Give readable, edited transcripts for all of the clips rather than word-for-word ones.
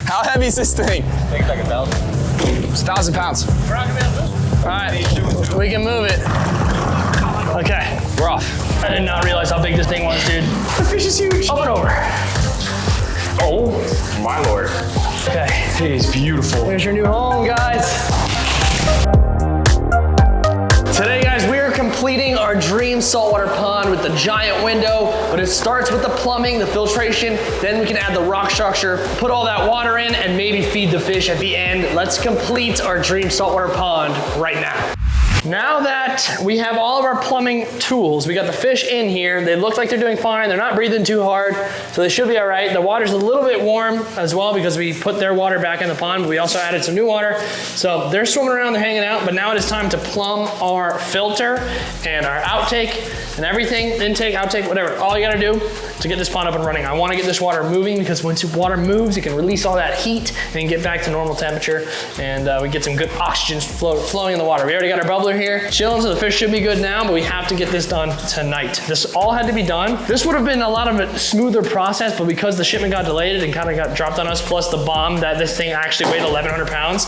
How heavy is this thing? I think it's like 1,000. It's 1,000 pounds. We're not gonna be able to move. All right, we can move it. Okay. We're off. I did not realize how big this thing was, dude. The fish is huge. Up and over. Oh, my lord. Okay. It is beautiful. Here's your new home, guys. Today, guys, we are completing our dream saltwater pond with the giant window, but it starts with the plumbing, the filtration, then we can add the rock structure, put all that water in, and maybe feed the fish at the end. Let's complete our dream saltwater pond right now. Now that we have all of our plumbing tools, we got the fish in here. They look like they're doing fine. They're not breathing too hard, so they should be all right. The water's a little bit warm as well because we put their water back in the pond, but we also added some new water. So they're swimming around, they're hanging out, but now it is time to plumb our filter and our outtake and everything, intake, outtake, whatever. All you gotta do to get this pond up and running. I wanna get this water moving because once your water moves, it can release all that heat and get back to normal temperature, and we get some good oxygen flowing in the water. We already got our bubbler here, chilling, so the fish should be good now, but we have to get this done tonight. This all had to be done. This would have been a lot of a smoother process, but because the shipment got delayed and kind of got dropped on us, plus the bomb that this thing actually weighed 1,100 pounds,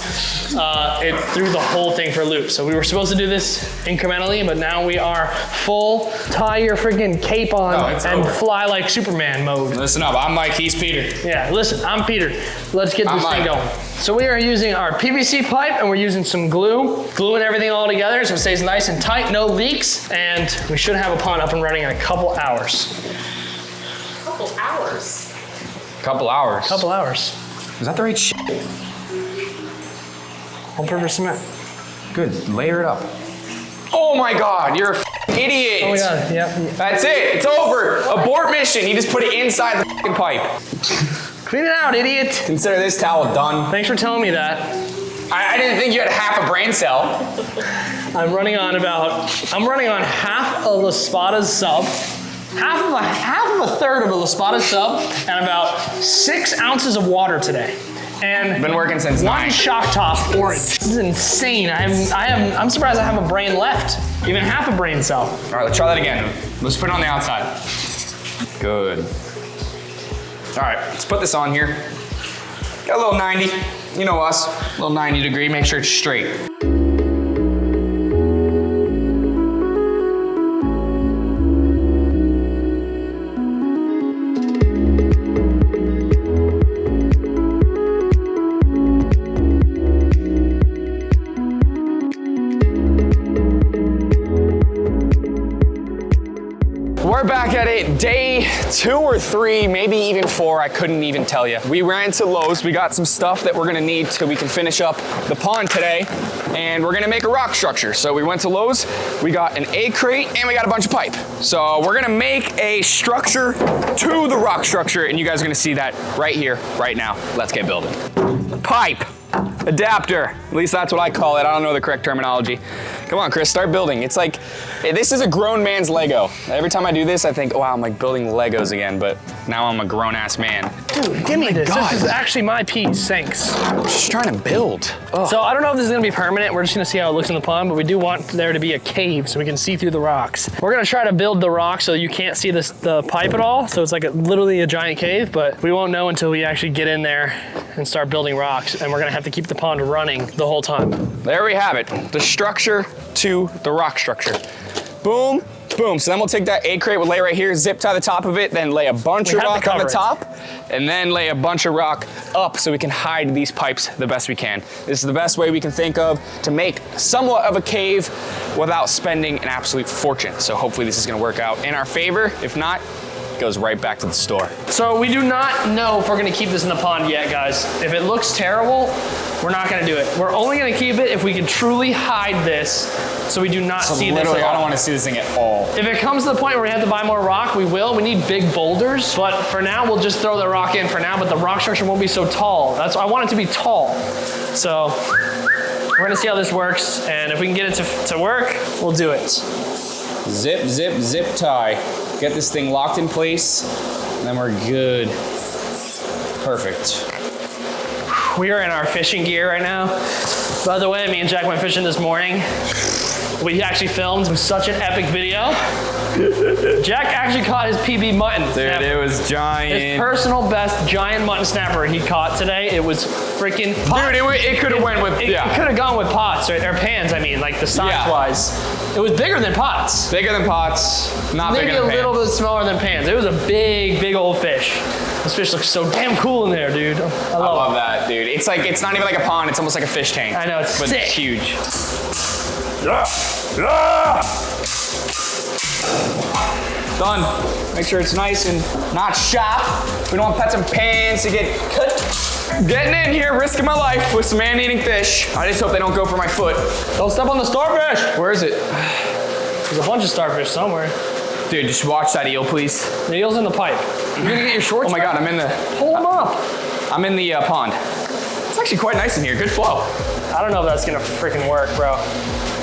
it threw the whole thing for a loop. So we were supposed to do this incrementally, but now we are full, tie your freaking cape on and fly like Superman mode. Listen up, I'm Mike, he's Peter. Yeah, listen, I'm Peter. Let's get this thing going. So we are using our PVC pipe and we're using some glue, gluing everything all together so it stays nice and tight, no leaks, and we should have a pond up and running in a couple hours. Couple hours? Couple hours. Couple hours. Is that the right shit? All-purpose cement. Good, layer it up. Oh my God, you're a idiot. Oh my God, yeah. That's it, it's over. Abort mission, he just put it inside the pipe. Clean it out, idiot. Consider this towel done. Thanks for telling me that. I didn't think you had half a brain cell. I'm running on half a La Spada's sub, half of a third of a La Spada sub, and about 6 ounces of water today. And been working since 9. One shock top orange. This is insane. I'm surprised I have a brain left, even half a brain cell. All right, let's try that again. Let's put it on the outside. Good. All right, let's put this on here. Got a little 90, you know us, a little 90 degree, make sure it's straight. We're back at it, day 2 or 3, maybe even 4, I couldn't even tell you. We ran to Lowe's, we got some stuff that we're gonna need till we can finish up the pond today, and we're gonna make a rock structure. So we went to Lowe's, we got an egg crate, and we got a bunch of pipe. So we're gonna make a structure to the rock structure, and you guys are gonna see that right here, right now. Let's get building. Pipe. Adapter, at least that's what I call it. I don't know the correct terminology. Come on, Chris, start building. It's like, this is a grown man's Lego. Every time I do this, I think, wow, I'm like building Legos again, but now I'm a grown ass man. Dude, give me this. God. This is actually my piece, thanks. I'm just trying to build. Ugh. So I don't know if this is gonna be permanent. We're just gonna see how it looks in the pond, but we do want there to be a cave so we can see through the rocks. We're gonna try to build the rock so you can't see the pipe at all. So it's like literally a giant cave, but we won't know until we actually get in there and start building rocks. And we're gonna have to keep the pond running the whole time. There we have it. The structure to the rock structure. Boom, boom. So then we'll take that egg crate, we'll lay right here, zip tie the top of it, then lay a bunch of rock on the top, and then lay a bunch of rock up so we can hide these pipes the best we can. This is the best way we can think of to make somewhat of a cave without spending an absolute fortune. So hopefully this is gonna work out in our favor. If not, it goes right back to the store. So we do not know if we're gonna keep this in the pond yet, guys. If it looks terrible, we're not gonna do it. We're only gonna keep it if we can truly hide this so we do not see this at all. I don't wanna see this thing at all. If it comes to the point where we have to buy more rock, we will. We need big boulders, but for now, we'll just throw the rock in for now, but the rock structure won't be so tall. I want it to be tall. So we're gonna see how this works, and if we can get it to work, we'll do it. Zip, zip, zip tie. Get this thing locked in place, and then we're good. Perfect. We are in our fishing gear right now. By the way, me and Jack went fishing this morning. We actually filmed such an epic video. Jack actually caught his PB mutton. Dude, snapper. it was giant. His personal best giant mutton snapper he caught today. It was freaking pot. Dude, it could have went with, It could have gone with pots, or pans, I mean, like the size-wise. It was bigger than pots. Bigger than pots, not Maybe bigger than a little pans. bit smaller than pans. It was a big old fish. This fish looks so damn cool in there, dude. I love that, dude. It's like, it's not even like a pond, it's almost like a fish tank. I know, it's but sick. It's huge. Done. Make sure it's nice and not sharp. We don't want pots and pans to get cut. Getting in here, risking my life with some man-eating fish. I just hope they don't go for my foot. Don't step on the starfish. Where is it? There's a bunch of starfish somewhere. Dude, just watch that eel, please. The eel's in the pipe. You're gonna get your shorts Oh my back? God, Pull them up. I'm in the pond. It's actually quite nice in here, good flow. I don't know if that's gonna freaking work, bro.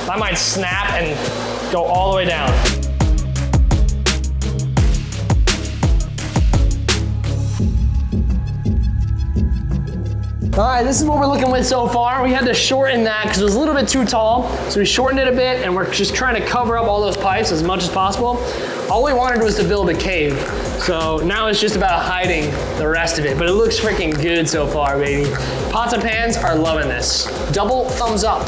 I might snap and go all the way down. All right, this is what we're looking with so far. We had to shorten that because it was a little bit too tall. So we shortened it a bit and we're just trying to cover up all those pipes as much as possible. All we wanted was to build a cave. So now it's just about hiding the rest of it, but it looks freaking good so far, baby. Pots and pans are loving this. Double thumbs up.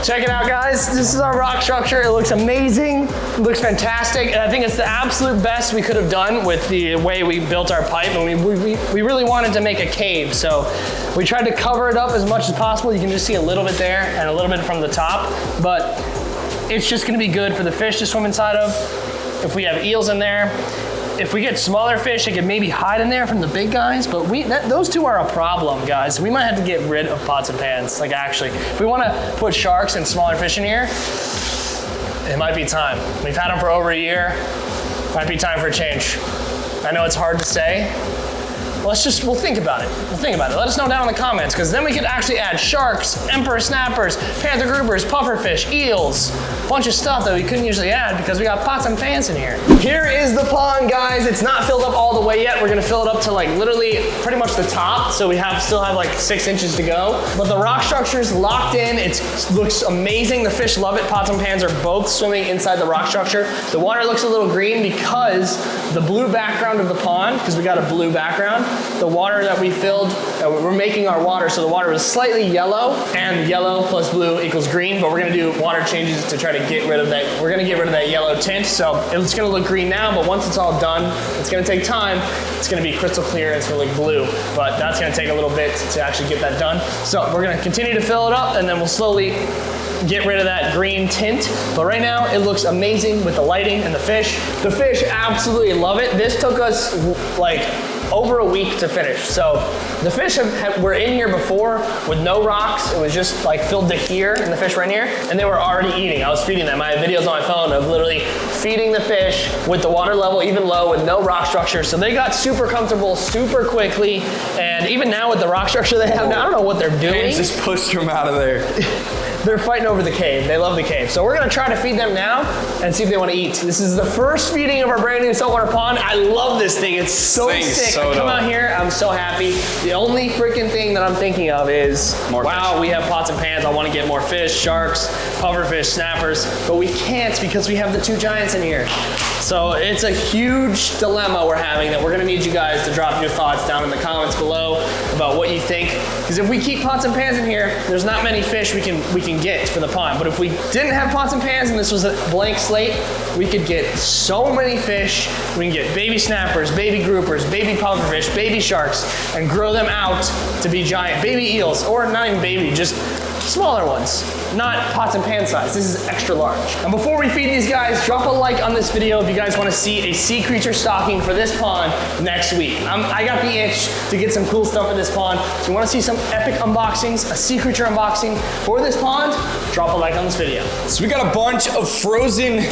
Check it out, guys. This is our rock structure. It looks amazing. It looks fantastic. And I think it's the absolute best we could have done with the way we built our pipe. And we really wanted to make a cave. So we tried to cover it up as much as possible. You can just see a little bit there and a little bit from the top. But it's just gonna be good for the fish to swim inside of. If we have eels in there, if we get smaller fish, it could maybe hide in there from the big guys, but those two are a problem, guys. We might have to get rid of pots and pans, like actually. If we wanna put sharks and smaller fish in here, it might be time. We've had them for over a year. Might be time for a change. I know it's hard to say. We'll think about it. We'll think about it. Let us know down in the comments, because then we could actually add sharks, emperor snappers, panther groupers, pufferfish, eels, a bunch of stuff that we couldn't usually add because we got pots and pans in here. Here is the pond, guys. It's not filled up all the way yet. We're gonna fill it up to like literally pretty much the top, so we still have like 6 inches to go. But the rock structure is locked in. It looks amazing. The fish love it. Pots and pans are both swimming inside the rock structure. The water looks a little green because the blue background of the pond, because we got a blue background, the water that we filled, we're making our water, so the water is slightly yellow, and yellow plus blue equals green, but we're gonna do water changes to try to get rid of that. We're gonna get rid of that yellow tint, so it's gonna look green now, but once it's all done, it's gonna take time. It's gonna be crystal clear, it's gonna look blue, but that's gonna take a little bit to actually get that done. So we're gonna continue to fill it up, and then we'll slowly get rid of that green tint. But right now, it looks amazing with the lighting and the fish. The fish absolutely love it. This took us like over a week to finish. So the fish were in here before with no rocks. It was just like filled to here, and the fish were in here, and they were already eating. I was feeding them. I have videos on my phone of literally feeding the fish with the water level even low with no rock structure. So they got super comfortable super quickly. And even now with the rock structure they have now, I don't know what they're doing. Pans just pushed them out of there. They're fighting over the cave. They love the cave. So we're gonna try to feed them now and see if they wanna eat. This is the first feeding of our brand new saltwater pond. I love this thing. It's so sick. I come out here, I'm so happy. The only freaking thing that I'm thinking of is, wow, we have pots and pans. I wanna get more fish, sharks, pufferfish, snappers, but we can't because we have the two giants in here. So it's a huge dilemma we're having that we're gonna need you guys to drop your thoughts down in the comments below about what you think. Because if we keep pots and pans in here, there's not many fish we can get for the pond. But if we didn't have pots and pans and this was a blank slate, we could get so many fish. We can get baby snappers, baby groupers, baby pufferfish, baby sharks, and grow them out to be giant baby eels, or not even baby, just smaller ones, not pots and pan size. This is extra large. And before we feed these guys, drop a like on this video if you guys want to see a sea creature stocking for this pond next week. I got the itch to get some cool stuff for this pond. So you want to see some epic unboxings, a sea creature unboxing for this pond, drop a like on this video. So we got a bunch of frozen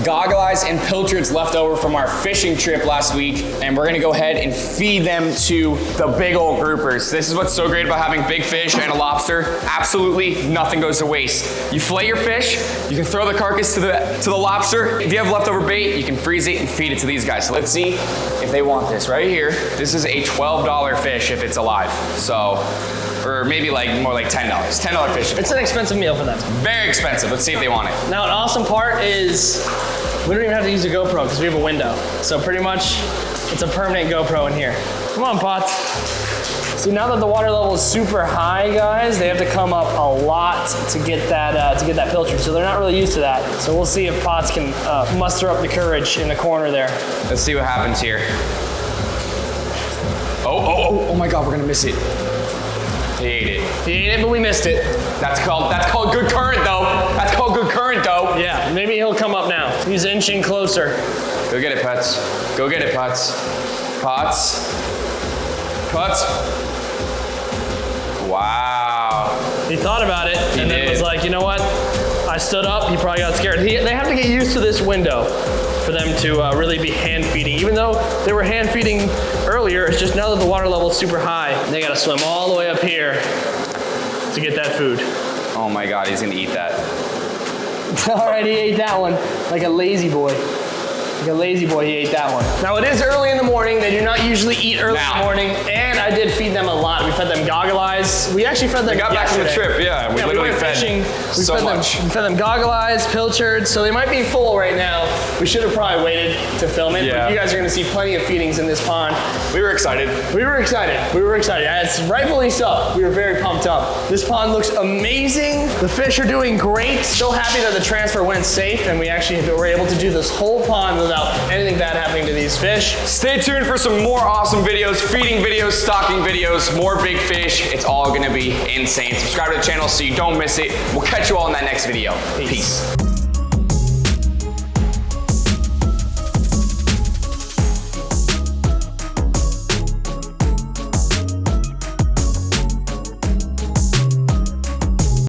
goggle eyes and pilchards left over from our fishing trip last week, and we're gonna go ahead and feed them to the big old groupers. This is what's so great about having big fish and a lobster. Absolutely absolutely nothing goes to waste. You fillet your fish, you can throw the carcass to the lobster. If you have leftover bait, you can freeze it and feed it to these guys. So let's see if they want this. Right here, this is a $12 fish if it's alive. So, or maybe like more like $10. $10 fish. It's an expensive meal for them. Very expensive. Let's see if they want it. Now, an awesome part is we don't even have to use a GoPro because we have a window. So pretty much, it's a permanent GoPro in here. Come on, Pots. See, now that the water level is super high, guys, they have to come up a lot to get that pilchard. So they're not really used to that. So we'll see if Pots can muster up the courage in the corner there. Let's see what happens here. Oh my God, we're gonna miss it. He ate it. He ate it, but we missed it. That's called good current though. That's called good current though. Yeah, maybe he'll come up now. He's inching closer. Go get it, Pots. Go get it, Pots. Pots. Pots. Wow. He thought about it and then was like, you know what? I stood up, he probably got scared. They have to get used to this window for them to really be hand feeding. Even though they were hand feeding earlier, it's just now that the water level is super high, they gotta swim all the way up here to get that food. Oh my God, he's gonna eat that. All right, he ate that one like a lazy boy. Like a lazy boy, he ate that one. Now it is early in the morning. They do not usually eat early in the morning, and I did feed them a lot. We fed them goggle eyes. We actually fed them We got back from the trip, yeah. We literally went fed fishing. so much. We fed them goggle eyes, pilchards, so they might be full right now. We should have probably waited to film it, but you guys are gonna see plenty of feedings in this pond. We were excited. We were excited. We were excited. It's rightfully so. We were very pumped up. This pond looks amazing. The fish are doing great. So happy that the transfer went safe and we actually were able to do this whole pond without anything bad happening to these fish. Stay tuned for some more awesome videos, feeding videos, stocking videos, more big fish. It's all gonna be insane. Subscribe to the channel so you don't miss it. We'll catch you all in that next video. Peace.